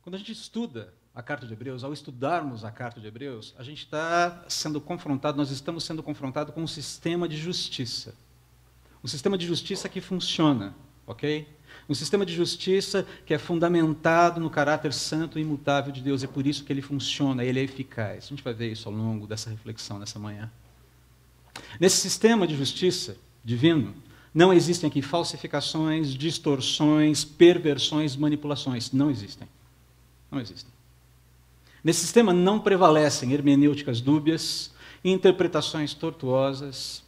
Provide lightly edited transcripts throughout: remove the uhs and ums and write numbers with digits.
Quando a gente estuda a carta de Hebreus, ao estudarmos a carta de Hebreus, a gente está sendo confrontado, nós estamos sendo confrontados com um sistema de justiça. Um sistema de justiça que funciona, ok? Um sistema de justiça que é fundamentado no caráter santo e imutável de Deus. É por isso que ele funciona, ele é eficaz. A gente vai ver isso ao longo dessa reflexão nessa manhã. Nesse sistema de justiça divino, não existem aqui falsificações, distorções, perversões, manipulações. Não existem. Não existem. Nesse sistema não prevalecem hermenêuticas dúbias, interpretações tortuosas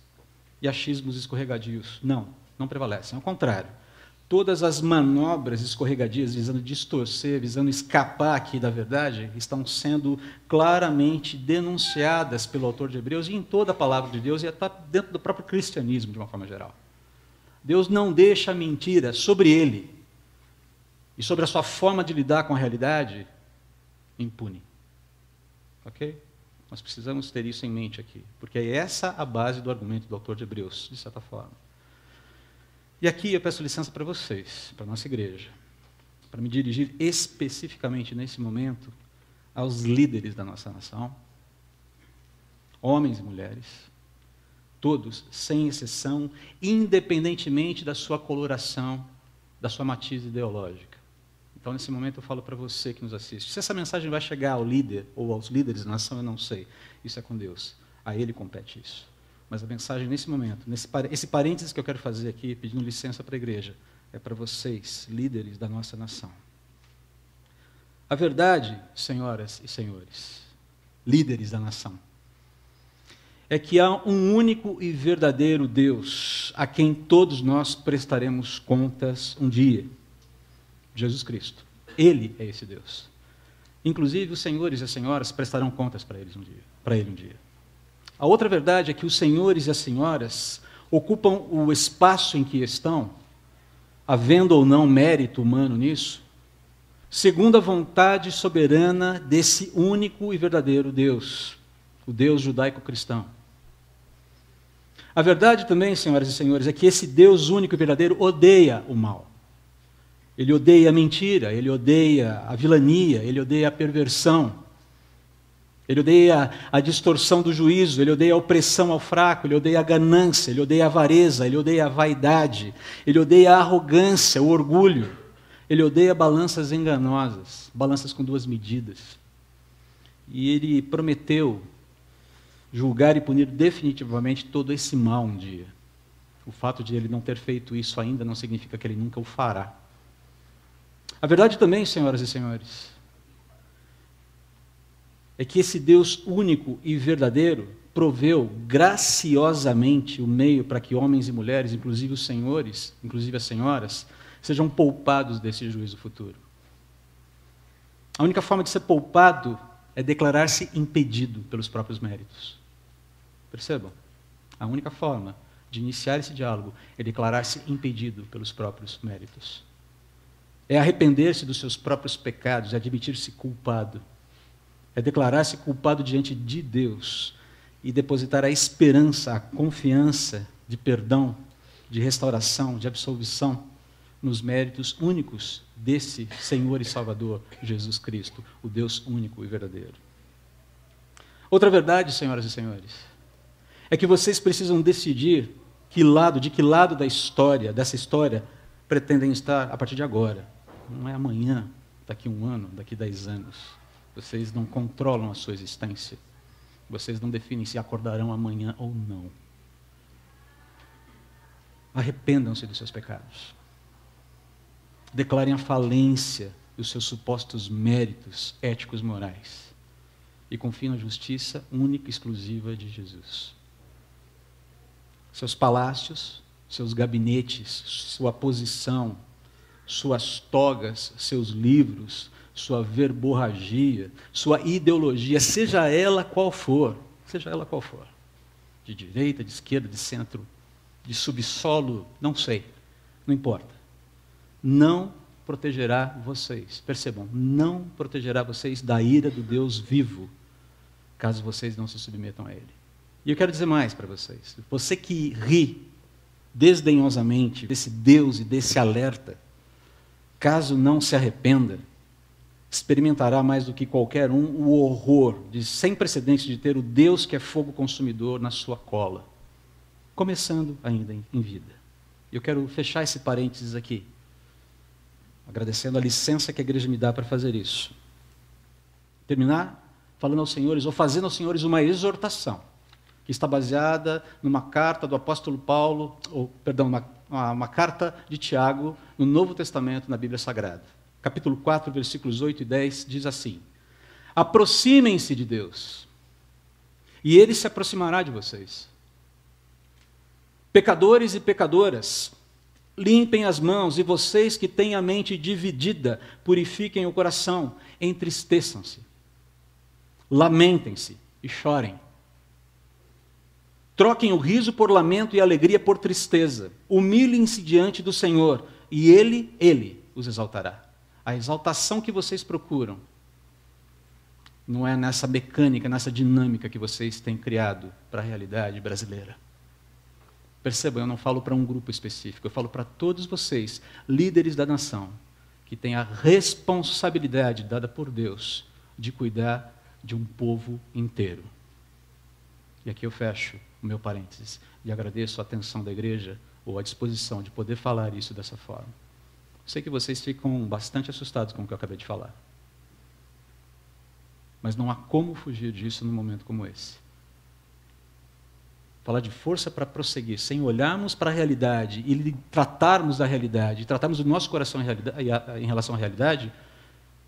e achismos escorregadios. Não prevalecem. Ao contrário, todas as manobras escorregadias visando distorcer, visando escapar aqui da verdade, estão sendo claramente denunciadas pelo autor de Hebreus e em toda a palavra de Deus e até dentro do próprio cristianismo, de uma forma geral. Deus não deixa a mentira sobre ele e sobre a sua forma de lidar com a realidade impune. Ok? Nós precisamos ter isso em mente aqui, porque é essa a base do argumento do autor de Hebreus, de certa forma. E aqui eu peço licença para vocês, para a nossa igreja, para me dirigir especificamente nesse momento aos líderes da nossa nação, homens e mulheres, todos, sem exceção, independentemente da sua coloração, da sua matiz ideológica. Então, nesse momento, eu falo para você que nos assiste. Se essa mensagem vai chegar ao líder ou aos líderes da nação, eu não sei. Isso é com Deus. A ele compete isso. Mas a mensagem, nesse momento, esse parênteses que eu quero fazer aqui, pedindo licença para a igreja, é para vocês, líderes da nossa nação. A verdade, senhoras e senhores, líderes da nação, é que há um único e verdadeiro Deus, a quem todos nós prestaremos contas um dia. Jesus Cristo. Ele é esse Deus. Inclusive, os senhores e as senhoras prestarão contas para ele um dia. A outra verdade é que os senhores e as senhoras ocupam o espaço em que estão, havendo ou não mérito humano nisso, segundo a vontade soberana desse único e verdadeiro Deus, o Deus judaico-cristão. A verdade também, senhoras e senhores, é que esse Deus único e verdadeiro odeia o mal. Ele odeia a mentira, ele odeia a vilania, ele odeia a perversão, ele odeia a distorção do juízo, ele odeia a opressão ao fraco, ele odeia a ganância, ele odeia a avareza, ele odeia a vaidade, ele odeia a arrogância, o orgulho, ele odeia balanças enganosas, balanças com duas medidas. E ele prometeu julgar e punir definitivamente todo esse mal um dia. O fato de ele não ter feito isso ainda não significa que ele nunca o fará. A verdade também, senhoras e senhores, é que esse Deus único e verdadeiro proveu graciosamente o meio para que homens e mulheres, inclusive os senhores, inclusive as senhoras, sejam poupados desse juízo futuro. A única forma de ser poupado é declarar-se impedido pelos próprios méritos. Percebam? A única forma de iniciar esse diálogo é declarar-se impedido pelos próprios méritos. É arrepender-se dos seus próprios pecados, é admitir-se culpado. É declarar-se culpado diante de Deus e depositar a esperança, a confiança de perdão, de restauração, de absolvição nos méritos únicos desse Senhor e Salvador, Jesus Cristo, o Deus único e verdadeiro. Outra verdade, senhoras e senhores, é que vocês precisam decidir de que lado dessa história, pretendem estar a partir de agora. Não é amanhã, daqui 1 ano, daqui 10 anos. Vocês não controlam a sua existência. Vocês não definem se acordarão amanhã ou não. Arrependam-se dos seus pecados. Declarem a falência dos seus supostos méritos éticos morais. E confiem na justiça única e exclusiva de Jesus. Seus palácios, seus gabinetes, sua posição, suas togas, seus livros, sua verborragia, sua ideologia, seja ela qual for, de direita, de esquerda, de centro, de subsolo, não sei, não importa, não protegerá vocês, percebam, não protegerá vocês da ira do Deus vivo, caso vocês não se submetam a Ele. E eu quero dizer mais para vocês, você que ri desdenhosamente desse Deus e desse alerta, caso não se arrependa, experimentará mais do que qualquer um o horror de sem precedentes de ter o Deus que é fogo consumidor na sua cola, começando ainda em vida. Eu quero fechar esse parênteses aqui, agradecendo a licença que a igreja me dá para fazer isso. Terminar falando aos senhores, ou fazendo aos senhores uma exortação, que está baseada numa carta do apóstolo Paulo, uma carta de Tiago, no Novo Testamento, na Bíblia Sagrada. Capítulo 4, versículos 8 e 10, diz assim: aproximem-se de Deus, e Ele se aproximará de vocês. Pecadores e pecadoras, limpem as mãos, e vocês que têm a mente dividida, purifiquem o coração, entristeçam-se, lamentem-se e chorem. Troquem o riso por lamento e a alegria por tristeza. Humilhem-se diante do Senhor, e Ele os exaltará. A exaltação que vocês procuram não é nessa mecânica, nessa dinâmica que vocês têm criado para a realidade brasileira. Percebam, eu não falo para um grupo específico, eu falo para todos vocês, líderes da nação, que têm a responsabilidade dada por Deus de cuidar de um povo inteiro. E aqui eu fecho o meu parênteses e agradeço a atenção da igreja ou a disposição de poder falar isso dessa forma. Sei que vocês ficam bastante assustados com o que eu acabei de falar. Mas não há como fugir disso num momento como esse. Falar de força para prosseguir, sem olharmos para a realidade e tratarmos da realidade, tratarmos o nosso coração em relação à realidade,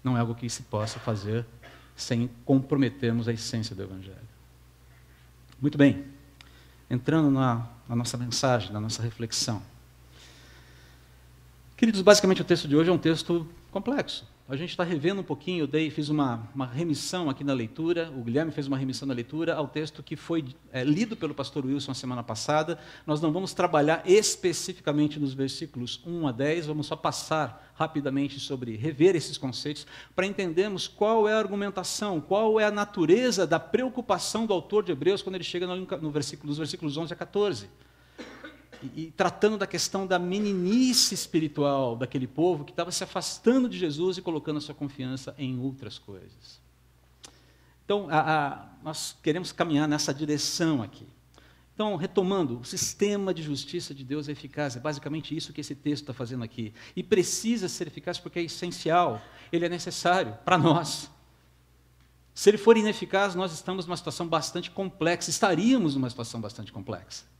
não é algo que se possa fazer sem comprometermos a essência do Evangelho. Muito bem, entrando na nossa mensagem, na nossa reflexão. Queridos, basicamente o texto de hoje é um texto complexo. A gente está revendo um pouquinho, fiz uma remissão aqui na leitura, o Guilherme fez uma remissão na leitura ao texto que foi lido pelo pastor Wilson a semana passada. Nós não vamos trabalhar especificamente nos versículos 1 a 10, vamos só passar rapidamente sobre, rever esses conceitos, para entendermos qual é a argumentação, qual é a natureza da preocupação do autor de Hebreus quando ele chega nos versículos 11 a 14. E tratando da questão da meninice espiritual daquele povo que estava se afastando de Jesus e colocando a sua confiança em outras coisas. Então, nós queremos caminhar nessa direção aqui. Então, retomando, o sistema de justiça de Deus é eficaz, é basicamente isso que esse texto está fazendo aqui. E precisa ser eficaz porque é essencial, ele é necessário para nós. Se ele for ineficaz, nós estamos numa situação bastante complexa, estaríamos numa situação bastante complexa.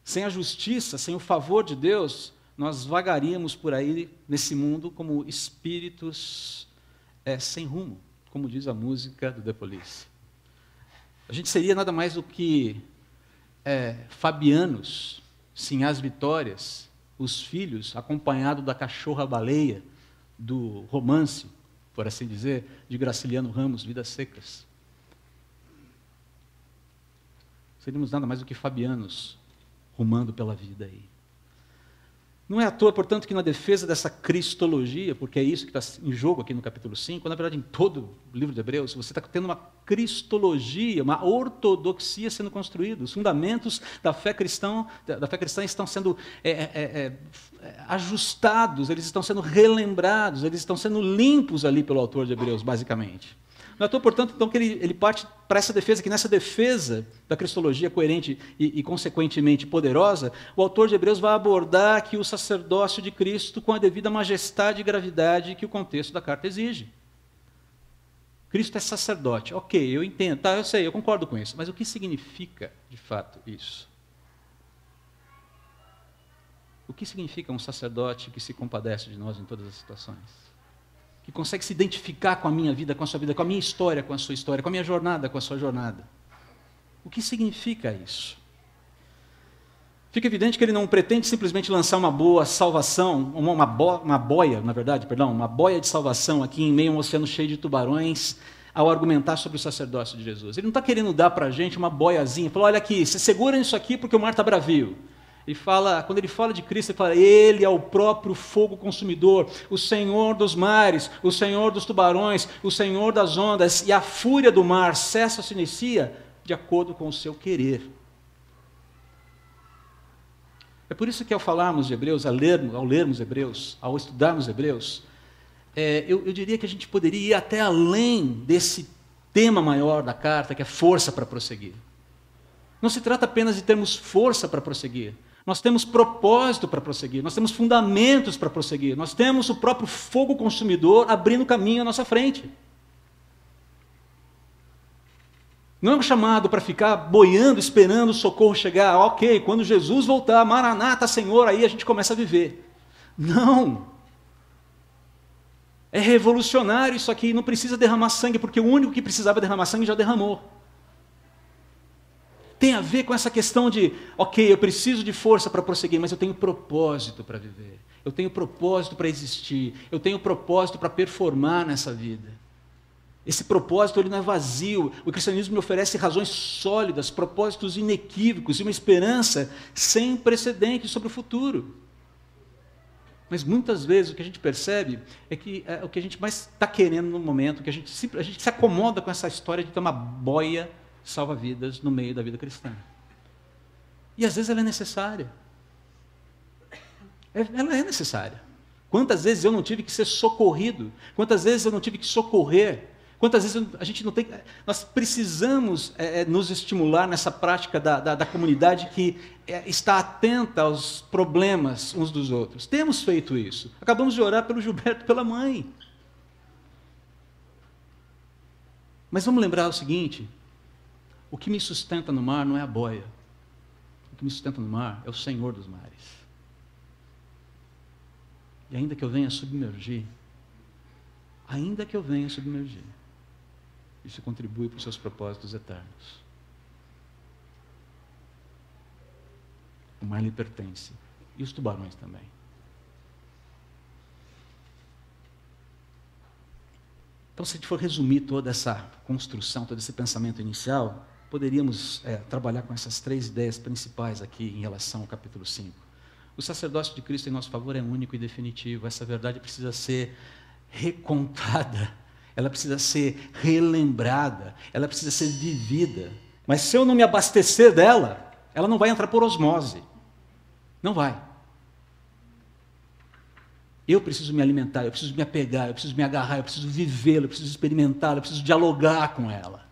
Sem a justiça, sem o favor de Deus, nós vagaríamos por aí nesse mundo como espíritos sem rumo, como diz a música do The Police. A gente seria nada mais do que fabianos, sinhás vitórias, os filhos, acompanhado da cachorra-baleia do romance, por assim dizer, de Graciliano Ramos, Vidas Secas. Seríamos nada mais do que fabianos, rumando pela vida aí. Não é à toa, portanto, que na defesa dessa cristologia, porque é isso que está em jogo aqui no capítulo 5, na verdade em todo o livro de Hebreus, você está tendo uma cristologia, uma ortodoxia sendo construída. Os fundamentos da fé cristã estão sendo ajustados, eles estão sendo relembrados, eles estão sendo limpos ali pelo autor de Hebreus, basicamente. Não é à toa, portanto, então, que ele parte para essa defesa, que nessa defesa da cristologia coerente e consequentemente poderosa, o autor de Hebreus vai abordar aqui o sacerdócio de Cristo com a devida majestade e gravidade que o contexto da carta exige. Cristo é sacerdote. Ok, eu entendo, tá, eu sei, eu concordo com isso, mas o que significa, de fato, isso? O que significa um sacerdote que se compadece de nós em todas as situações? Que consegue se identificar com a minha vida, com a sua vida, com a minha história, com a sua história, com a minha jornada, com a sua jornada. O que significa isso? Fica evidente que ele não pretende simplesmente lançar uma boa salvação, uma boia de salvação aqui em meio a um oceano cheio de tubarões, ao argumentar sobre o sacerdócio de Jesus. Ele não está querendo dar para a gente uma boiazinha, falar, olha aqui, se segura nisso aqui porque o mar está bravio. Quando ele fala de Cristo, ele fala, ele é o próprio fogo consumidor, o Senhor dos mares, o Senhor dos tubarões, o Senhor das ondas, e a fúria do mar cessa ou se inicia de acordo com o seu querer. É por isso que ao falarmos de Hebreus, ao lermos Hebreus, ao estudarmos Hebreus, eu diria que a gente poderia ir até além desse tema maior da carta, que é força para prosseguir. Não se trata apenas de termos força para prosseguir. Nós temos propósito para prosseguir, nós temos fundamentos para prosseguir, nós temos o próprio fogo consumidor abrindo caminho à nossa frente. Não é um chamado para ficar boiando, esperando o socorro chegar. Ok, quando Jesus voltar, Maranata, Senhor, aí a gente começa a viver. Não. É revolucionário isso aqui, não precisa derramar sangue, porque o único que precisava derramar sangue já derramou. Tem a ver com essa questão de, ok, eu preciso de força para prosseguir, mas eu tenho propósito para viver. Eu tenho propósito para existir. Eu tenho propósito para performar nessa vida. Esse propósito ele não é vazio. O cristianismo me oferece razões sólidas, propósitos inequívocos e uma esperança sem precedentes sobre o futuro. Mas muitas vezes o que a gente percebe é que o que a gente mais está querendo no momento, que a gente se acomoda com essa história de ter uma boia salva-vidas no meio da vida cristã. E às vezes ela é necessária. Ela é necessária. Quantas vezes eu não tive que ser socorrido? Quantas vezes eu não tive que socorrer? Quantas vezes a gente não tem... Nós precisamos nos estimular nessa prática da comunidade que está atenta aos problemas uns dos outros. Temos feito isso. Acabamos de orar pelo Gilberto e pela mãe. Mas vamos lembrar o seguinte, o que me sustenta no mar não é a boia. O que me sustenta no mar é o Senhor dos mares. E ainda que eu venha submergir, isso contribui para os seus propósitos eternos. O mar lhe pertence. E os tubarões também. Então, se a gente for resumir toda essa construção, todo esse pensamento inicial, poderíamos trabalhar com essas 3 ideias principais aqui em relação ao capítulo 5. O sacerdócio de Cristo em nosso favor é único e definitivo. Essa verdade precisa ser recontada. Ela precisa ser relembrada, ela precisa ser vivida. Mas se eu não me abastecer dela, ela não vai entrar por osmose. Não vai. Eu preciso me alimentar, eu preciso me apegar, eu preciso me agarrar, eu preciso vivê-la, eu preciso experimentá-la, eu preciso dialogar com ela.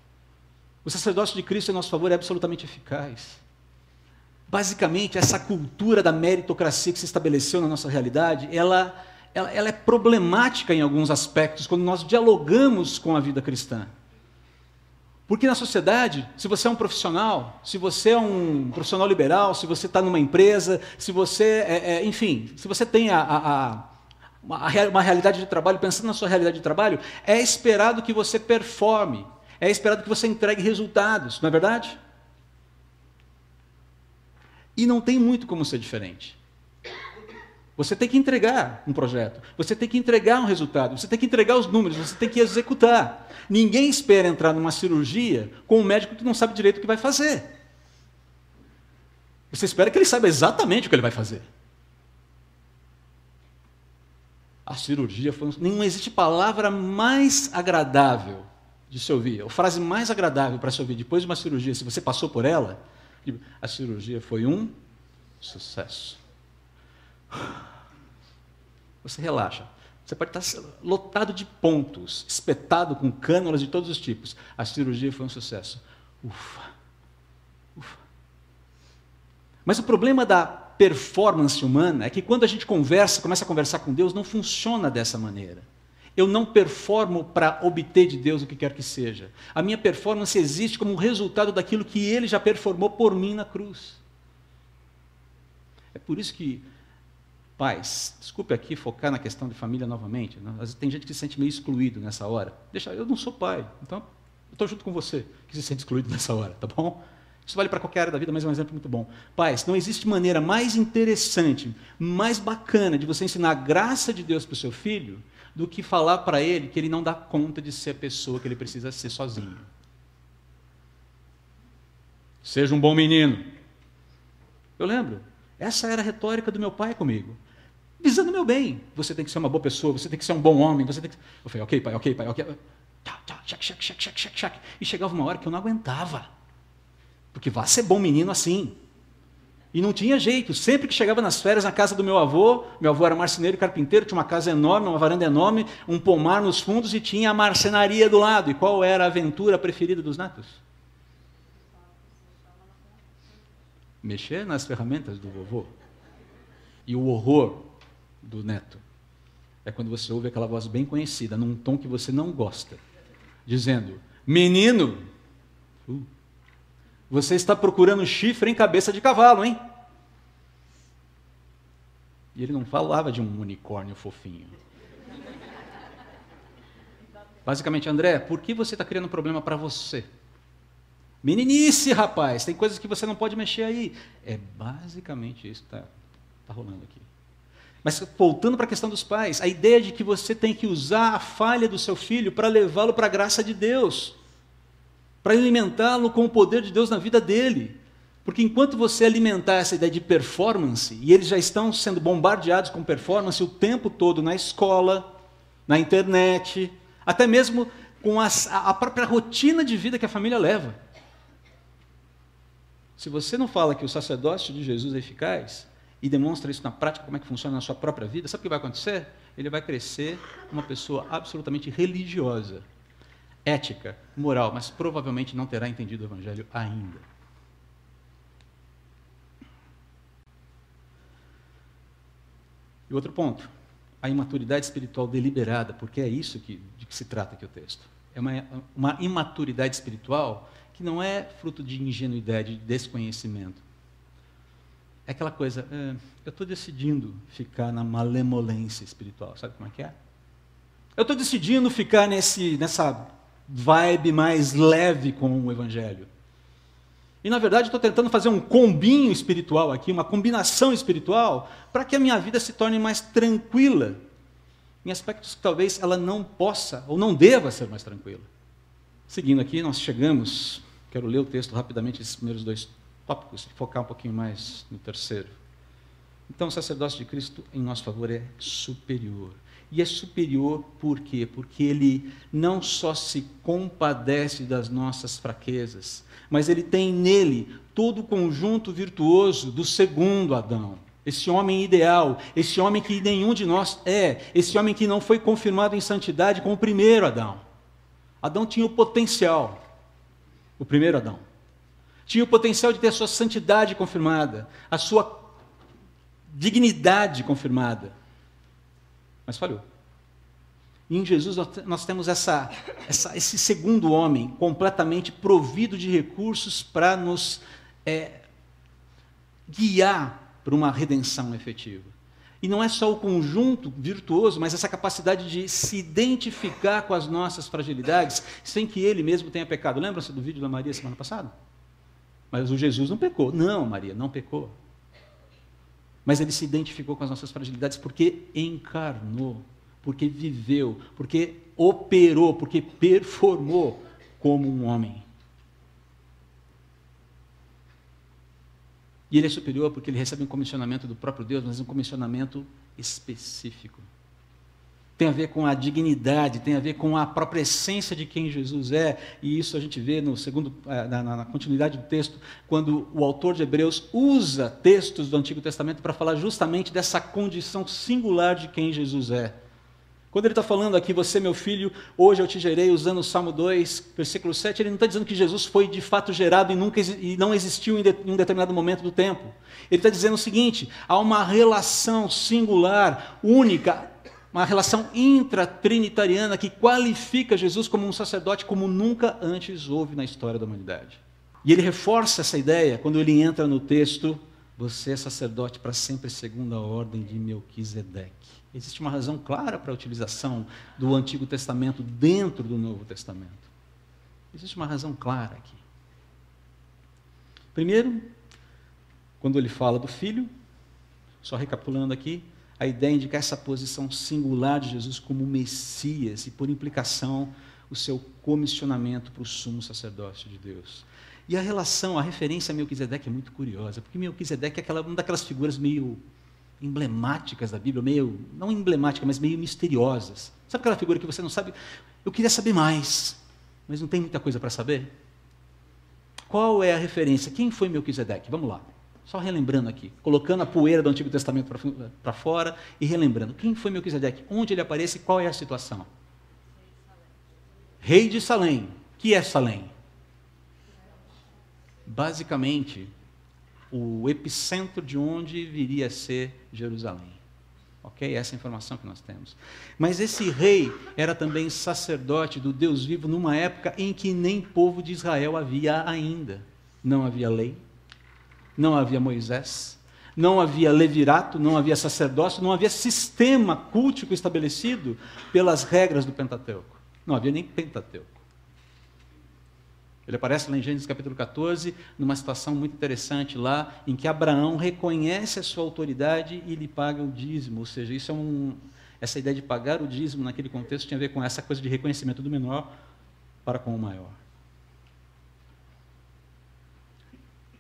O sacerdócio de Cristo em nosso favor é absolutamente eficaz. Basicamente, essa cultura da meritocracia que se estabeleceu na nossa realidade, ela é problemática em alguns aspectos quando nós dialogamos com a vida cristã. Porque na sociedade, se você é um profissional, se você é um profissional liberal, se você está numa empresa, se você, enfim, se você tem uma realidade de trabalho, pensando na sua realidade de trabalho, é esperado que você performe, é esperado que você entregue resultados, não é verdade? E não tem muito como ser diferente. Você tem que entregar um projeto, você tem que entregar um resultado, você tem que entregar os números, você tem que executar. Ninguém espera entrar numa cirurgia com um médico que não sabe direito o que vai fazer. Você espera que ele saiba exatamente o que ele vai fazer. A cirurgia foi... Não existe palavra mais agradável de se ouvir, ou frase mais agradável para se ouvir depois de uma cirurgia, se você passou por ela, a cirurgia foi um sucesso. Você relaxa. Você pode estar lotado de pontos, espetado com cânulas de todos os tipos. A cirurgia foi um sucesso. Ufa. Ufa. Mas o problema da performance humana é que quando a gente começa a conversar com Deus, não funciona dessa maneira. Eu não performo para obter de Deus o que quer que seja. A minha performance existe como um resultado daquilo que Ele já performou por mim na cruz. É por isso que pais, desculpe aqui focar na questão de família novamente, né? Às vezes tem gente que se sente meio excluído nessa hora. Eu não sou pai, então eu estou junto com você que se sente excluído nessa hora, tá bom? Isso vale para qualquer área da vida, mas é um exemplo muito bom. Pais, não existe maneira mais interessante, mais bacana de você ensinar a graça de Deus para o seu filho do que falar para ele que ele não dá conta de ser a pessoa que ele precisa ser sozinho. Seja um bom menino. Eu lembro, essa era a retórica do meu pai comigo. Visando o meu bem. Você tem que ser uma boa pessoa, você tem que ser um bom homem, você tem que... Eu falei, ok, pai, ok. Check. E chegava uma hora que eu não aguentava. Porque vá ser bom menino assim. E não tinha jeito, sempre que chegava nas férias na casa do meu avô era marceneiro e carpinteiro, tinha uma casa enorme, uma varanda enorme, um pomar nos fundos e tinha a marcenaria do lado. E qual era a aventura preferida dos netos? Mexer nas ferramentas do vovô. E o horror do neto é quando você ouve aquela voz bem conhecida, num tom que você não gosta, dizendo: menino, você está procurando chifre em cabeça de cavalo, hein? E ele não falava de um unicórnio fofinho. Basicamente, André, por que você está criando um problema para você? Meninice, rapaz, tem coisas que você não pode mexer aí. É basicamente isso que está rolando aqui. Mas voltando para a questão dos pais, a ideia de que você tem que usar a falha do seu filho para levá-lo para a graça de Deus, para alimentá-lo com o poder de Deus na vida dele. Porque enquanto você alimentar essa ideia de performance, e eles já estão sendo bombardeados com performance o tempo todo na escola, na internet, até mesmo com a própria rotina de vida que a família leva. Se você não fala que o sacerdócio de Jesus é eficaz, e demonstra isso na prática, como é que funciona na sua própria vida, sabe o que vai acontecer? Ele vai crescer uma pessoa absolutamente religiosa, ética, moral, mas provavelmente não terá entendido o Evangelho ainda. E outro ponto, a imaturidade espiritual deliberada, porque é isso de que se trata aqui o texto. É uma imaturidade espiritual que não é fruto de ingenuidade, de desconhecimento. É aquela coisa, eu estou decidindo ficar na malemolência espiritual, sabe como é que é? Eu estou decidindo ficar nessa vibe mais leve com o Evangelho. E, na verdade, estou tentando fazer um combinho espiritual aqui, uma combinação espiritual, para que a minha vida se torne mais tranquila, em aspectos que talvez ela não possa ou não deva ser mais tranquila. Seguindo aqui, nós chegamos, quero ler o texto rapidamente, esses primeiros dois tópicos, e focar um pouquinho mais no terceiro. Então, o sacerdócio de Cristo em nosso favor é superior. E é superior por quê? Porque ele não só se compadece das nossas fraquezas, mas ele tem nele todo o conjunto virtuoso do segundo Adão. Esse homem ideal, esse homem que nenhum de nós é, esse homem que não foi confirmado em santidade com o primeiro Adão. Adão tinha o potencial, o primeiro Adão. Tinha o potencial de ter a sua santidade confirmada, a sua dignidade confirmada, mas falhou. E em Jesus nós temos esse segundo homem completamente provido de recursos para nos guiar para uma redenção efetiva. E não é só o conjunto virtuoso, mas essa capacidade de se identificar com as nossas fragilidades sem que ele mesmo tenha pecado. Lembra-se do vídeo da Maria semana passada? Mas o Jesus não pecou. Não, Maria, não pecou. Mas ele se identificou com as nossas fragilidades porque encarnou, porque viveu, porque operou, porque performou como um homem. E ele é superior porque ele recebe um comissionamento do próprio Deus, mas um comissionamento específico. Tem a ver com a dignidade, tem a ver com a própria essência de quem Jesus é, e isso a gente vê na continuidade do texto, quando o autor de Hebreus usa textos do Antigo Testamento para falar justamente dessa condição singular de quem Jesus é. Quando ele está falando aqui, você, meu filho, hoje eu te gerei, usando o Salmo 2, versículo 7, ele não está dizendo que Jesus foi de fato gerado e não existiu em um determinado momento do tempo. Ele está dizendo o seguinte, há uma relação singular, única, uma relação intratrinitariana que qualifica Jesus como um sacerdote como nunca antes houve na história da humanidade. E ele reforça essa ideia quando ele entra no texto, você é sacerdote para sempre segundo a ordem de Melquisedeque. Existe uma razão clara para a utilização do Antigo Testamento dentro do Novo Testamento. Existe uma razão clara aqui. Primeiro, quando ele fala do Filho, só recapitulando aqui, a ideia indica essa posição singular de Jesus como Messias e, por implicação, o seu comissionamento para o sumo sacerdócio de Deus. E a referência a Melquisedeque é muito curiosa, porque Melquisedeque é uma daquelas figuras meio emblemáticas da Bíblia, não emblemáticas, mas meio misteriosas. Sabe aquela figura que você não sabe? Eu queria saber mais, mas não tem muita coisa para saber. Qual é a referência? Quem foi Melquisedeque? Vamos lá. Só relembrando aqui, colocando a poeira do Antigo Testamento para fora e relembrando. Quem foi Melquisedeque? Onde ele aparece e qual é a situação? Rei de Salém. O que é Salém? Basicamente, o epicentro de onde viria a ser Jerusalém. Ok? Essa é a informação que nós temos. Mas esse rei era também sacerdote do Deus vivo numa época em que nem povo de Israel havia ainda. Não havia lei, não havia Moisés, não havia levirato, não havia sacerdócio, não havia sistema cultico estabelecido pelas regras do Pentateuco. Não havia nem Pentateuco. Ele aparece lá em Gênesis capítulo 14, numa situação muito interessante lá, em que Abraão reconhece a sua autoridade e lhe paga o dízimo. Ou seja, essa ideia de pagar o dízimo naquele contexto tinha a ver com essa coisa de reconhecimento do menor para com o maior.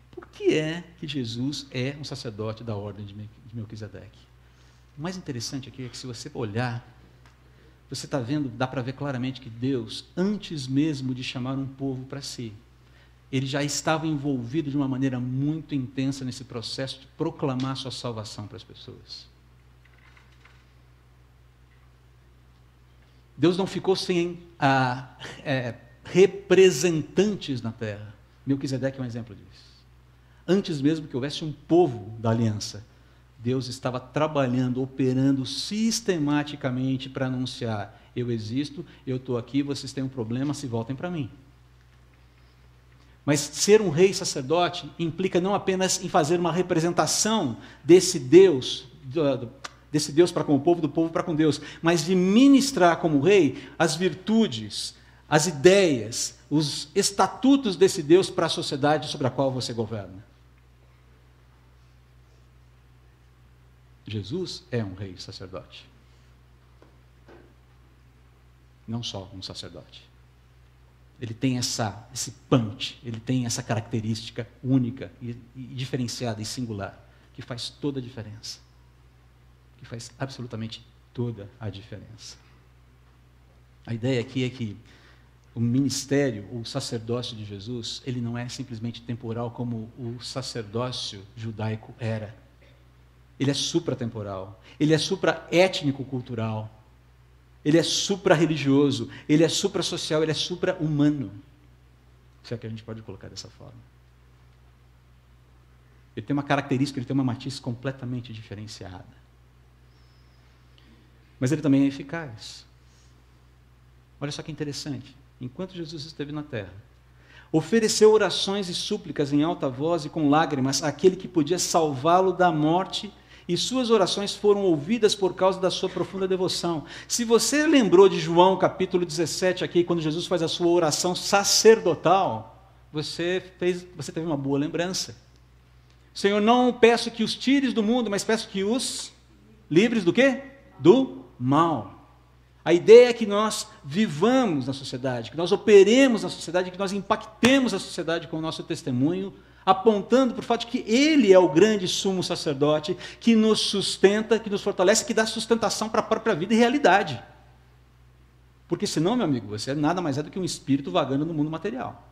Por que é que Jesus é um sacerdote da ordem de Melquisedeque? O mais interessante aqui é que se você olhar, você está vendo, dá para ver claramente que Deus, antes mesmo de chamar um povo para si, ele já estava envolvido de uma maneira muito intensa nesse processo de proclamar sua salvação para as pessoas. Deus não ficou sem representantes na terra. Melquisedeque é um exemplo disso. Antes mesmo que houvesse um povo da aliança, Deus estava trabalhando, operando sistematicamente para anunciar: eu existo, eu estou aqui, vocês têm um problema, se voltem para mim. Mas ser um rei sacerdote implica não apenas em fazer uma representação desse Deus para com o povo, do povo para com Deus, mas de ministrar como rei as virtudes, as ideias, os estatutos desse Deus para a sociedade sobre a qual você governa. Jesus é um rei sacerdote. Não só um sacerdote. Ele tem esse punch, ele tem essa característica única e diferenciada e singular, que faz toda a diferença. Que faz absolutamente toda a diferença. A ideia aqui é que o ministério, o sacerdócio de Jesus, ele não é simplesmente temporal como o sacerdócio judaico era. Ele é supratemporal, ele é supra-étnico-cultural, ele é supra-religioso, ele é supra-social, ele é supra-humano. Se é que a gente pode colocar dessa forma. Ele tem uma característica, ele tem uma matiz completamente diferenciada. Mas ele também é eficaz. Olha só que interessante. Enquanto Jesus esteve na terra, ofereceu orações e súplicas em alta voz e com lágrimas àquele que podia salvá-lo da morte, e suas orações foram ouvidas por causa da sua profunda devoção. Se você lembrou de João capítulo 17 aqui, quando Jesus faz a sua oração sacerdotal, você teve uma boa lembrança. Senhor, não peço que os tires do mundo, mas peço que os livres do quê? Do mal. A ideia é que nós vivamos na sociedade, que nós operemos na sociedade, que nós impactemos a sociedade com o nosso testemunho, apontando para o fato de que Ele é o grande sumo sacerdote que nos sustenta, que nos fortalece, que dá sustentação para a própria vida e realidade. Porque senão, meu amigo, você nada mais é do que um espírito vagando no mundo material.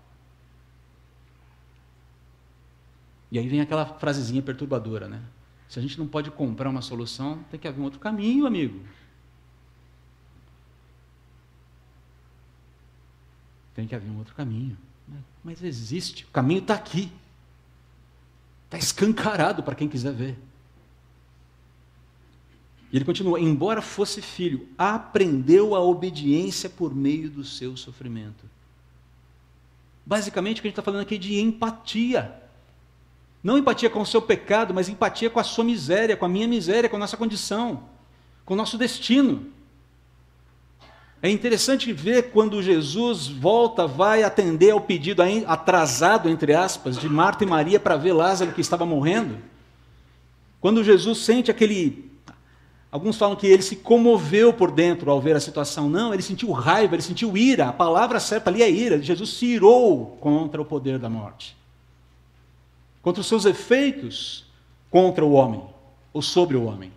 E aí vem aquela frasezinha perturbadora, né? Se a gente não pode comprar uma solução, tem que haver um outro caminho, amigo. Tem que haver um outro caminho. Mas existe, o caminho está aqui. Está escancarado para quem quiser ver. E ele continua: embora fosse filho, aprendeu a obediência por meio do seu sofrimento. Basicamente, o que a gente está falando aqui é de empatia. Não empatia com o seu pecado, mas empatia com a sua miséria, com a minha miséria, com a nossa condição, com o nosso destino. É interessante ver quando Jesus vai atender ao pedido atrasado, entre aspas, de Marta e Maria para ver Lázaro que estava morrendo. Quando Jesus sente alguns falam que ele se comoveu por dentro ao ver a situação. Não, ele sentiu raiva, ele sentiu ira. A palavra certa ali é ira. Jesus se irou contra o poder da morte. Contra os seus efeitos contra o homem, ou sobre o homem.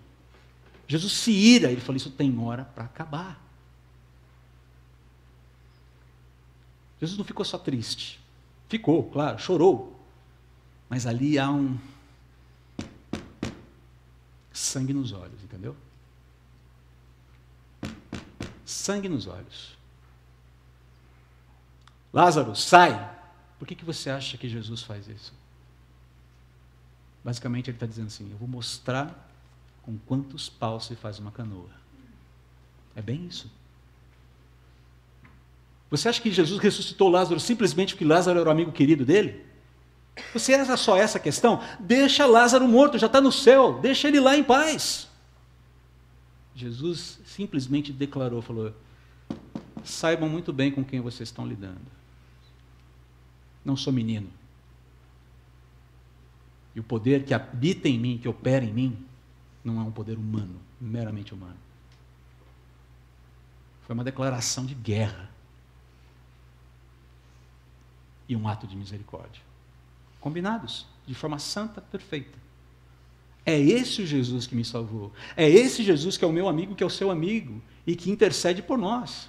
Jesus se ira, ele falou: isso tem hora para acabar. Jesus não ficou só triste. Ficou, claro, chorou. Mas ali há sangue nos olhos, entendeu? Sangue nos olhos. Lázaro, sai! Por que você acha que Jesus faz isso? Basicamente ele está dizendo assim, eu vou mostrar com quantos paus se faz uma canoa. É bem isso. Você acha que Jesus ressuscitou Lázaro simplesmente porque Lázaro era o amigo querido dele? Você acha só essa questão? Deixa Lázaro morto, já está no céu, deixa ele lá em paz. Jesus simplesmente declarou, falou, saibam muito bem com quem vocês estão lidando. Não sou menino. E o poder que habita em mim, que opera em mim, não é um poder humano, meramente humano. Foi uma declaração de guerra. E um ato de misericórdia. Combinados, de forma santa, perfeita. É esse o Jesus que me salvou. É esse Jesus que é o meu amigo, que é o seu amigo, e que intercede por nós.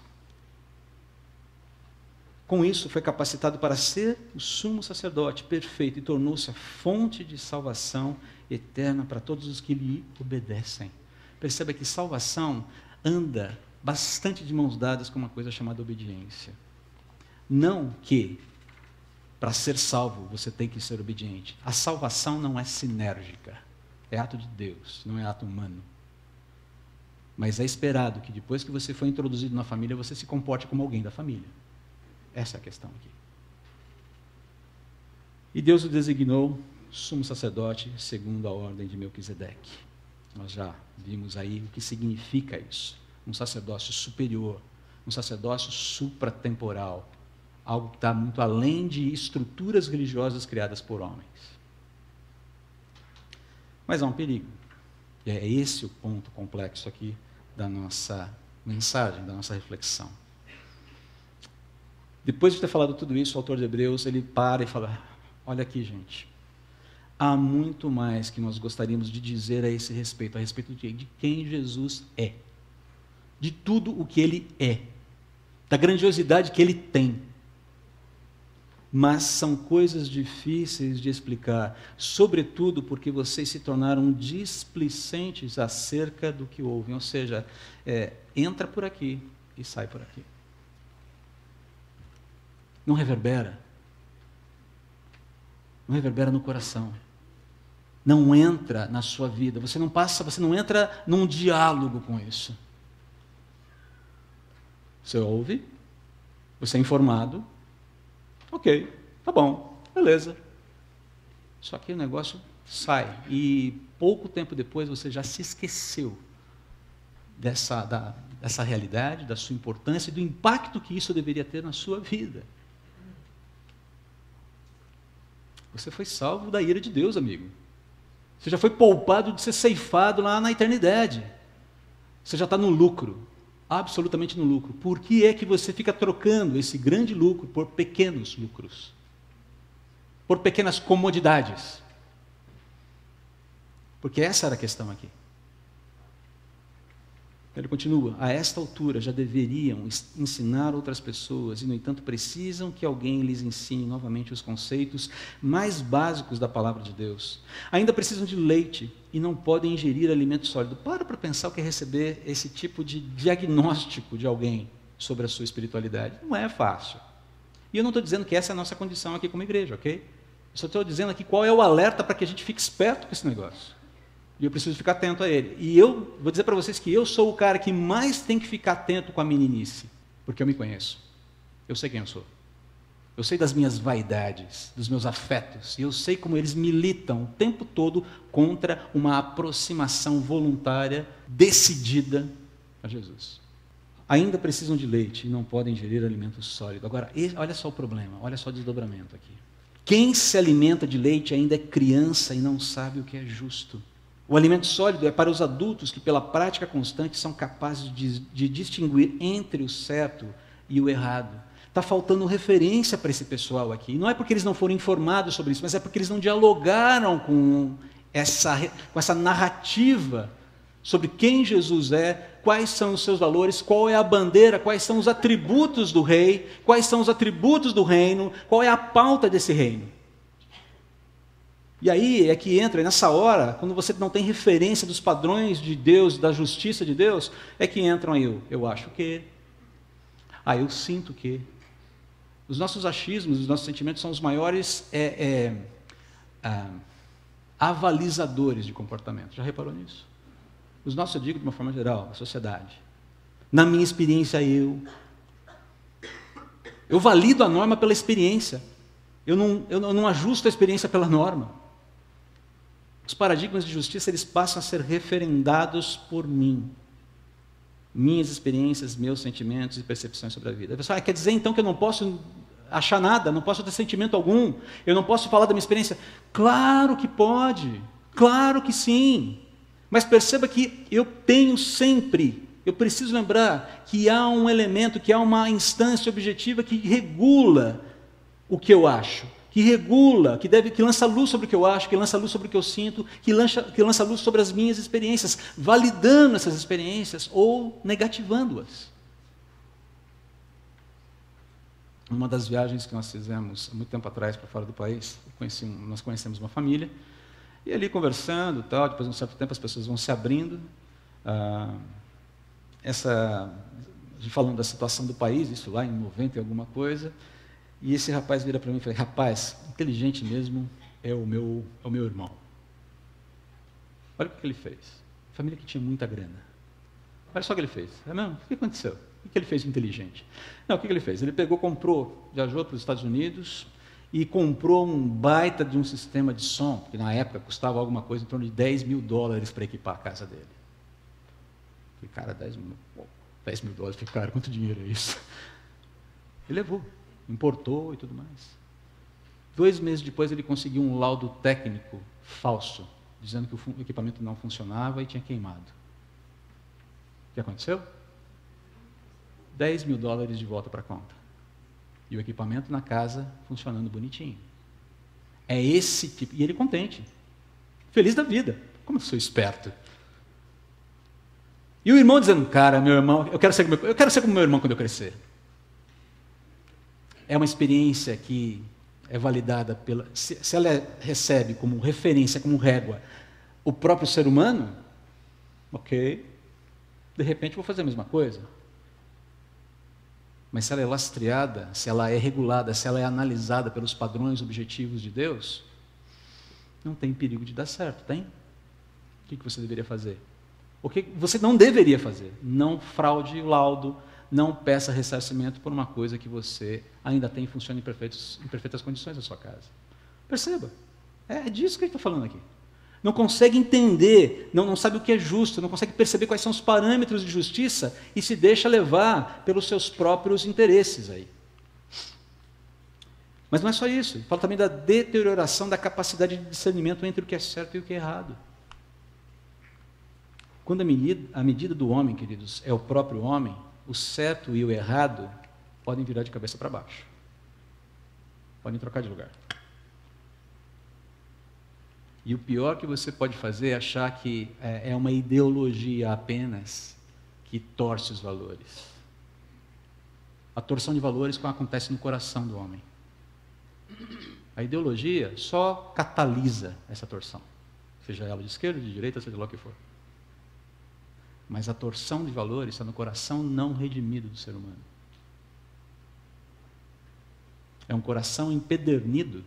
Com isso, foi capacitado para ser o sumo sacerdote perfeito e tornou-se a fonte de salvação eterna para todos os que lhe obedecem. Perceba que salvação anda bastante de mãos dadas com uma coisa chamada obediência. Não que, para ser salvo, você tem que ser obediente. A salvação não é sinérgica. É ato de Deus, não é ato humano. Mas é esperado que depois que você foi introduzido na família, você se comporte como alguém da família. Essa é a questão aqui. E Deus o designou sumo sacerdote segundo a ordem de Melquisedeque. Nós já vimos aí o que significa isso. Um sacerdócio superior, um sacerdócio supratemporal, algo que está muito além de estruturas religiosas criadas por homens. Mas há um perigo. E é esse o ponto complexo aqui da nossa mensagem, da nossa reflexão. Depois de ter falado tudo isso, o autor de Hebreus, ele para e fala, olha aqui, gente, há muito mais que nós gostaríamos de dizer a respeito de quem Jesus é, de tudo o que ele é, da grandiosidade que ele tem. Mas são coisas difíceis de explicar, sobretudo porque vocês se tornaram displicentes acerca do que ouvem, ou seja, entra por aqui e sai por aqui. Não reverbera. Não reverbera no coração. Não entra na sua vida. Você não entra num diálogo com isso. Você ouve, você é informado, ok, tá bom, beleza. Só que o negócio sai. E pouco tempo depois você já se esqueceu dessa realidade, da sua importância e do impacto que isso deveria ter na sua vida. Você foi salvo da ira de Deus, amigo. Você já foi poupado de ser ceifado lá na eternidade. Você já está no lucro, absolutamente no lucro. Por que é que você fica trocando esse grande lucro por pequenos lucros? Por pequenas comodidades? Porque essa era a questão aqui. Ele continua, a esta altura já deveriam ensinar outras pessoas e, no entanto, precisam que alguém lhes ensine novamente os conceitos mais básicos da palavra de Deus. Ainda precisam de leite e não podem ingerir alimento sólido. Para pensar o que é receber esse tipo de diagnóstico de alguém sobre a sua espiritualidade. Não é fácil. E eu não estou dizendo que essa é a nossa condição aqui como igreja, ok? Eu só estou dizendo aqui qual é o alerta para que a gente fique esperto com esse negócio. E eu preciso ficar atento a ele. E eu vou dizer para vocês que eu sou o cara que mais tem que ficar atento com a meninice. Porque eu me conheço. Eu sei quem eu sou. Eu sei das minhas vaidades, dos meus afetos. E eu sei como eles militam o tempo todo contra uma aproximação voluntária, decidida a Jesus. Ainda precisam de leite e não podem ingerir alimento sólido. Agora, olha só o problema, olha só o desdobramento aqui. Quem se alimenta de leite ainda é criança e não sabe o que é justo. O alimento sólido é para os adultos que, pela prática constante, são capazes de distinguir entre o certo e o errado. Está faltando referência para esse pessoal aqui. Não é porque eles não foram informados sobre isso, mas é porque eles não dialogaram com essa narrativa sobre quem Jesus é, quais são os seus valores, qual é a bandeira, quais são os atributos do rei, quais são os atributos do reino, qual é a pauta desse reino. E aí é que entra, nessa hora, quando você não tem referência dos padrões de Deus, da justiça de Deus, é que entram aí, eu acho que, eu sinto que. Os nossos achismos, os nossos sentimentos são os maiores avalizadores de comportamento. Já reparou nisso? Os nossos, eu digo de uma forma geral, a sociedade. Na minha experiência, eu valido a norma pela experiência. Eu não ajusto a experiência pela norma. Os paradigmas de justiça, eles passam a ser referendados por mim. Minhas experiências, meus sentimentos e percepções sobre a vida. A pessoa, quer dizer então que eu não posso achar nada, não posso ter sentimento algum, eu não posso falar da minha experiência? Claro que pode, claro que sim. Mas perceba que eu tenho sempre, eu preciso lembrar que há um elemento, que há uma instância objetiva que regula o que eu acho, que regula, que lança luz sobre o que eu acho, que lança luz sobre o que eu sinto, que lança luz sobre as minhas experiências, validando essas experiências ou negativando-as. Numa das viagens que nós fizemos há muito tempo atrás para fora do país, nós conhecemos uma família, e ali conversando, depois de um certo tempo as pessoas vão se abrindo, a gente falando da situação do país, isso lá em 90 e alguma coisa, e esse rapaz vira para mim e fala, rapaz, inteligente mesmo é o meu irmão. Olha o que ele fez. Família que tinha muita grana. Olha só o que ele fez. O que aconteceu? O que ele fez de inteligente? Não, o que ele fez? Ele viajou para os Estados Unidos e comprou um baita de um sistema de som, que na época custava alguma coisa em torno de $10 mil para equipar a casa dele. Falei, cara, $10 mil, falei, cara, quanto dinheiro é isso? Ele levou. Importou e tudo mais. 2 meses depois ele conseguiu um laudo técnico falso, dizendo que o equipamento não funcionava e tinha queimado. O que aconteceu? $10 mil de volta para a conta. E o equipamento na casa funcionando bonitinho. É esse tipo. E ele contente. Feliz da vida. Como eu sou esperto. E o irmão dizendo, cara, meu irmão, eu quero ser como meu irmão quando eu crescer. É uma experiência que é validada pela... Se ela recebe como referência, como régua, o próprio ser humano, ok, de repente vou fazer a mesma coisa. Mas se ela é lastreada, se ela é regulada, se ela é analisada pelos padrões objetivos de Deus, não tem perigo de dar certo, tem? O que você deveria fazer? O que você não deveria fazer? Não fraude o laudo, não peça ressarcimento por uma coisa que você ainda tem e funciona em perfeitas condições na sua casa. Perceba, é disso que a gente está falando aqui. Não consegue entender, não sabe o que é justo, não consegue perceber quais são os parâmetros de justiça e se deixa levar pelos seus próprios interesses aí. Mas não é só isso, fala também da deterioração da capacidade de discernimento entre o que é certo e o que é errado. Quando a medida do homem, queridos, é o próprio homem, o certo e o errado podem virar de cabeça para baixo. Podem trocar de lugar. E o pior que você pode fazer é achar que é uma ideologia apenas que torce os valores. A torção de valores acontece no coração do homem. A ideologia só catalisa essa torção. Seja ela de esquerda, de direita, seja lá o que for. Mas a torção de valores está no coração não redimido do ser humano. É um coração empedernido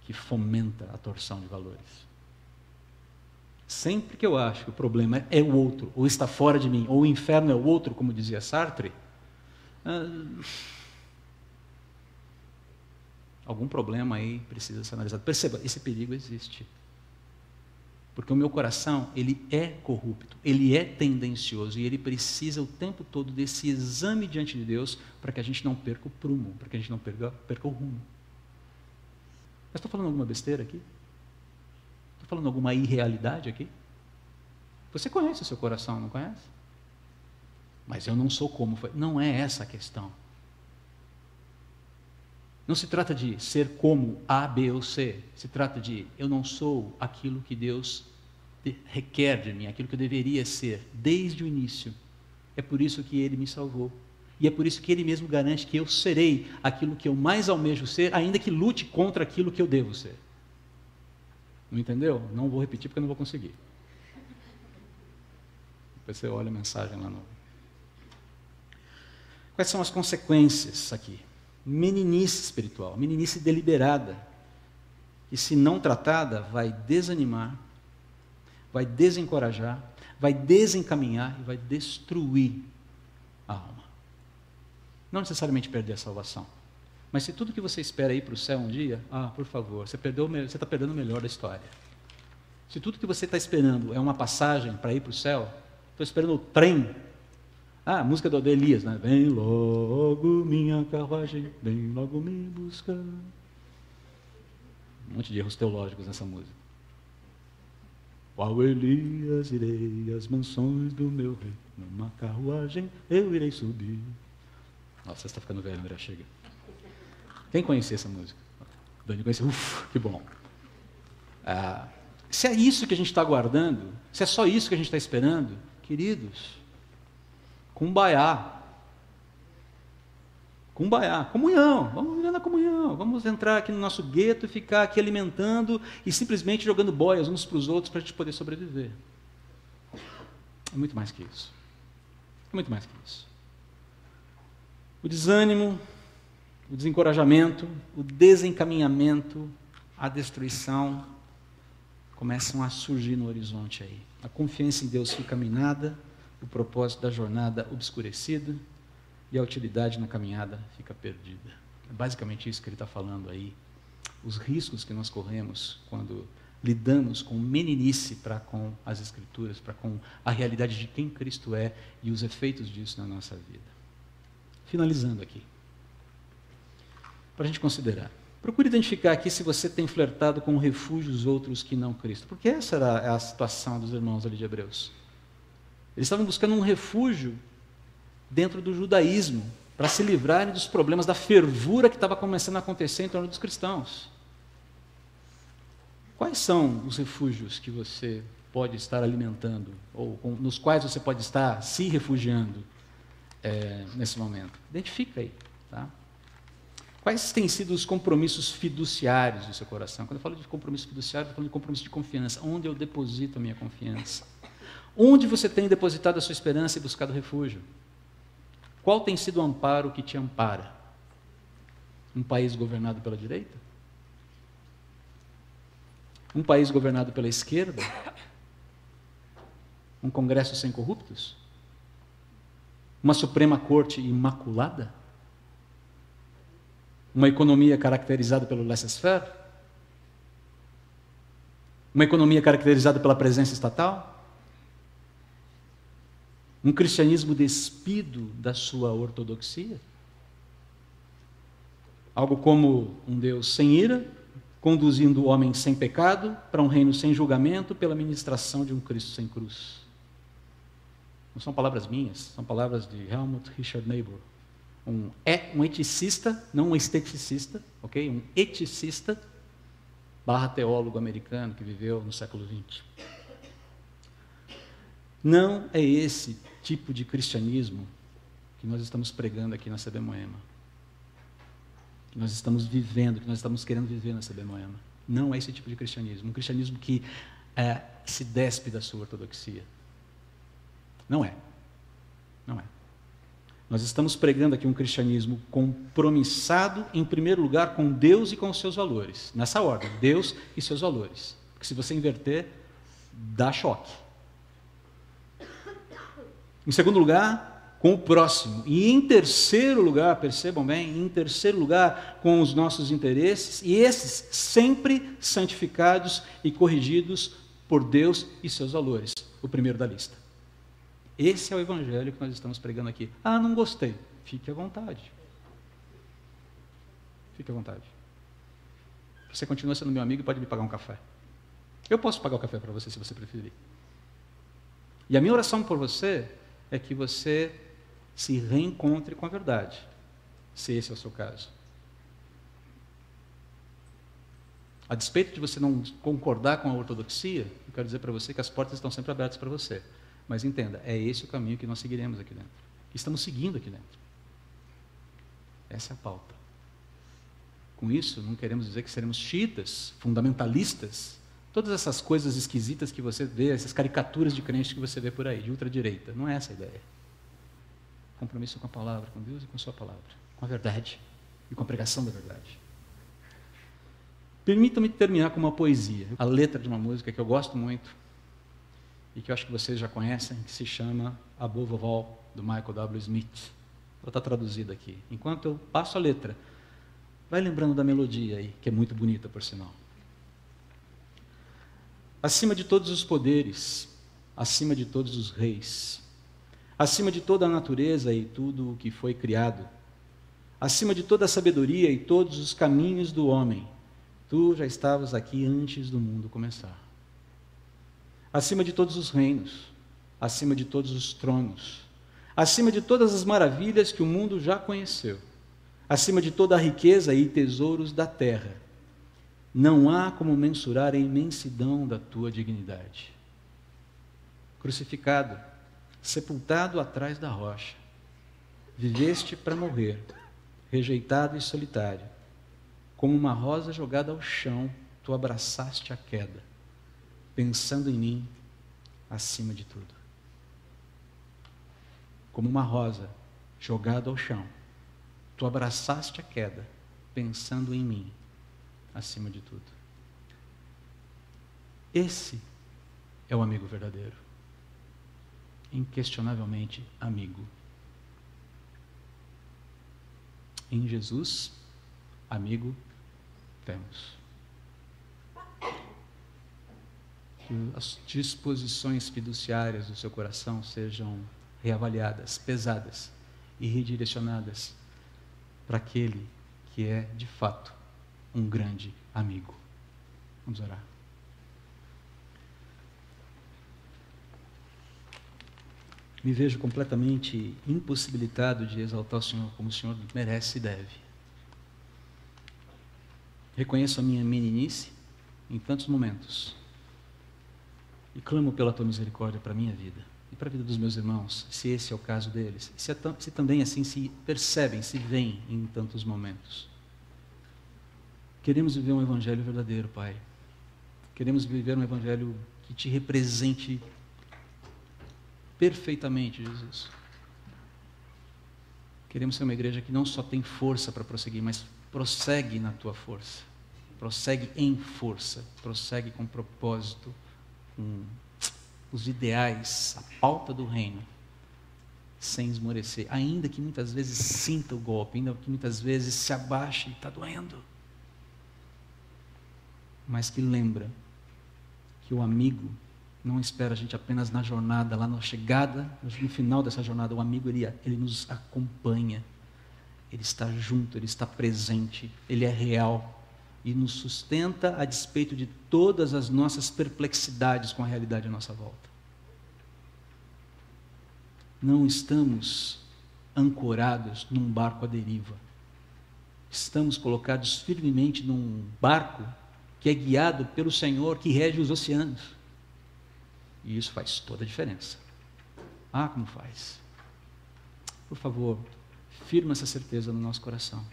que fomenta a torção de valores. Sempre que eu acho que o problema é o outro, ou está fora de mim, ou o inferno é o outro, como dizia Sartre, algum problema aí precisa ser analisado. Perceba, esse perigo existe. Porque o meu coração, ele é corrupto, ele é tendencioso e ele precisa o tempo todo desse exame diante de Deus para que a gente não perca o prumo, para que a gente não perca o rumo. Mas estou falando alguma besteira aqui? Estou falando alguma irrealidade aqui? Você conhece o seu coração, não conhece? Mas eu não sou como foi. Não é essa a questão. Não se trata de ser como A, B ou C. Se trata de eu não sou aquilo que Deus requer de mim, aquilo que eu deveria ser desde o início. É por isso que Ele me salvou. E é por isso que Ele mesmo garante que eu serei aquilo que eu mais almejo ser, ainda que lute contra aquilo que eu devo ser. Não entendeu? Não vou repetir porque eu não vou conseguir. Depois você olha a mensagem lá no... Quais são as consequências aqui? Meninice espiritual, meninice deliberada, que se não tratada vai desanimar, vai desencorajar, vai desencaminhar e vai destruir a alma. Não necessariamente perder a salvação, mas se tudo que você espera ir para o céu um dia, por favor, você está perdendo o melhor da história. Se tudo que você está esperando é uma passagem para ir para o céu, estou esperando o trem. A música do Elias, né? Vem logo minha carruagem, vem logo me buscar. Um monte de erros teológicos nessa música. Qual Elias irei às mansões do meu rei, numa carruagem eu irei subir. Nossa, você está ficando velho, André, chega. Quem conhecia essa música? Dani conhecia, que bom. Se é isso que a gente está aguardando, se é só isso que a gente está esperando, queridos, Kumbaya, comunhão, vamos viver na comunhão, vamos entrar aqui no nosso gueto e ficar aqui alimentando e simplesmente jogando boias uns para os outros para a gente poder sobreviver. É muito mais que isso. É muito mais que isso. O desânimo, o desencorajamento, o desencaminhamento, a destruição começam a surgir no horizonte aí. A confiança em Deus fica minada, o propósito da jornada obscurecido e a utilidade na caminhada fica perdida. É basicamente isso que ele está falando aí. Os riscos que nós corremos quando lidamos com meninice para com as Escrituras, para com a realidade de quem Cristo é e os efeitos disso na nossa vida. Finalizando aqui, para a gente considerar. Procure identificar aqui se você tem flertado com refúgios outros que não Cristo. Porque essa era a situação dos irmãos ali de Hebreus. Eles estavam buscando um refúgio dentro do judaísmo, para se livrarem dos problemas da fervura que estava começando a acontecer em torno dos cristãos. Quais são os refúgios que você pode estar alimentando, ou nos quais você pode estar se refugiando nesse momento? Identifica aí. Tá? Quais têm sido os compromissos fiduciários do seu coração? Quando eu falo de compromisso fiduciário, eu estou falando de compromisso de confiança. Onde eu deposito a minha confiança? Onde você tem depositado a sua esperança e buscado refúgio? Qual tem sido o amparo que te ampara? Um país governado pela direita? Um país governado pela esquerda? Um Congresso sem corruptos? Uma Suprema Corte imaculada? Uma economia caracterizada pelo laissez-faire? Uma economia caracterizada pela presença estatal? Um cristianismo despido da sua ortodoxia? Algo como um Deus sem ira, conduzindo o homem sem pecado para um reino sem julgamento pela ministração de um Cristo sem cruz. Não são palavras minhas, são palavras de Helmut Richard Niebuhr, um eticista, não um esteticista, ok? Um eticista / teólogo americano que viveu no século XX. Não é esse tipo de cristianismo que nós estamos pregando aqui na CB Moema, que nós estamos vivendo, que nós estamos querendo viver na CB Moema. Não é esse tipo de cristianismo, um cristianismo que se despe da sua ortodoxia. Não é. Não é. Nós estamos pregando aqui um cristianismo compromissado, em primeiro lugar, com Deus e com os seus valores. Nessa ordem, Deus e seus valores. Porque se você inverter, dá choque. Em segundo lugar, com o próximo. E em terceiro lugar, percebam bem, em terceiro lugar, com os nossos interesses, e esses sempre santificados e corrigidos por Deus e seus valores. O primeiro da lista. Esse é o evangelho que nós estamos pregando aqui. Não gostei. Fique à vontade. Fique à vontade. Você continua sendo meu amigo e pode me pagar um café. Eu posso pagar o café para você, se você preferir. E a minha oração por você é que você se reencontre com a verdade, se esse é o seu caso. A despeito de você não concordar com a ortodoxia, eu quero dizer para você que as portas estão sempre abertas para você. Mas entenda, é esse o caminho que nós seguiremos aqui dentro. Que estamos seguindo aqui dentro. Essa é a pauta. Com isso, não queremos dizer que seremos xiitas, fundamentalistas, Todas essas coisas esquisitas que você vê, essas caricaturas de crentes que você vê por aí, de ultradireita, não é essa a ideia. Compromisso com a palavra, com Deus e com a sua palavra, com a verdade e com a pregação da verdade. Permita-me terminar com uma poesia, a letra de uma música que eu gosto muito e que eu acho que vocês já conhecem, que se chama Above All, do Michael W. Smith. Ela está traduzida aqui. Enquanto eu passo a letra, vai lembrando da melodia aí, que é muito bonita, por sinal. Acima de todos os poderes, acima de todos os reis, acima de toda a natureza e tudo o que foi criado, acima de toda a sabedoria e todos os caminhos do homem, tu já estavas aqui antes do mundo começar. Acima de todos os reinos, acima de todos os tronos, acima de todas as maravilhas que o mundo já conheceu, acima de toda a riqueza e tesouros da terra, não há como mensurar a imensidão da tua dignidade. Crucificado, sepultado atrás da rocha, viveste para morrer, rejeitado e solitário. Como uma rosa jogada ao chão, tu abraçaste a queda, pensando em mim acima de tudo. Como uma rosa jogada ao chão, tu abraçaste a queda, pensando em mim acima de tudo. Esse é o amigo verdadeiro. Inquestionavelmente amigo. Em Jesus, amigo temos. Que as disposições fiduciárias do seu coração sejam reavaliadas, pesadas e redirecionadas para aquele que é, de fato, um grande amigo. Vamos orar. Me vejo completamente impossibilitado de exaltar o Senhor como o Senhor merece e deve. Reconheço a minha meninice em tantos momentos e clamo pela tua misericórdia para a minha vida e para a vida dos meus irmãos, se esse é o caso deles, se também assim se percebem, se veem em tantos momentos. Queremos viver um evangelho verdadeiro, Pai. Queremos viver um evangelho que te represente perfeitamente, Jesus. Queremos ser uma igreja que não só tem força para prosseguir, mas prossegue na tua força. Prossegue em força. Prossegue com propósito, com os ideais, a pauta do reino, sem esmorecer. Ainda que muitas vezes sinta o golpe, ainda que muitas vezes se abaixe e está doendo. Mas que lembra que o amigo não espera a gente apenas na jornada, lá na chegada, no final dessa jornada. O amigo, ele nos acompanha, ele está junto, ele está presente, ele é real e nos sustenta a despeito de todas as nossas perplexidades com a realidade à nossa volta. Não estamos ancorados num barco à deriva. Estamos colocados firmemente num barco que é guiado pelo Senhor que rege os oceanos. E isso faz toda a diferença. Ah, como faz. Por favor, firma essa certeza no nosso coração,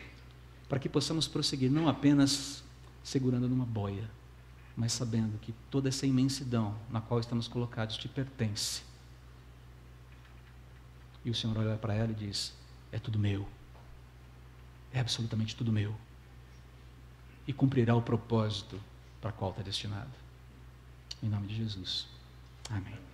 para que possamos prosseguir, não apenas segurando numa boia, mas sabendo que toda essa imensidão na qual estamos colocados te pertence. E o Senhor olha para ela e diz: é tudo meu. É absolutamente tudo meu. E cumprirá o propósito para o qual está destinado. Em nome de Jesus. Amém.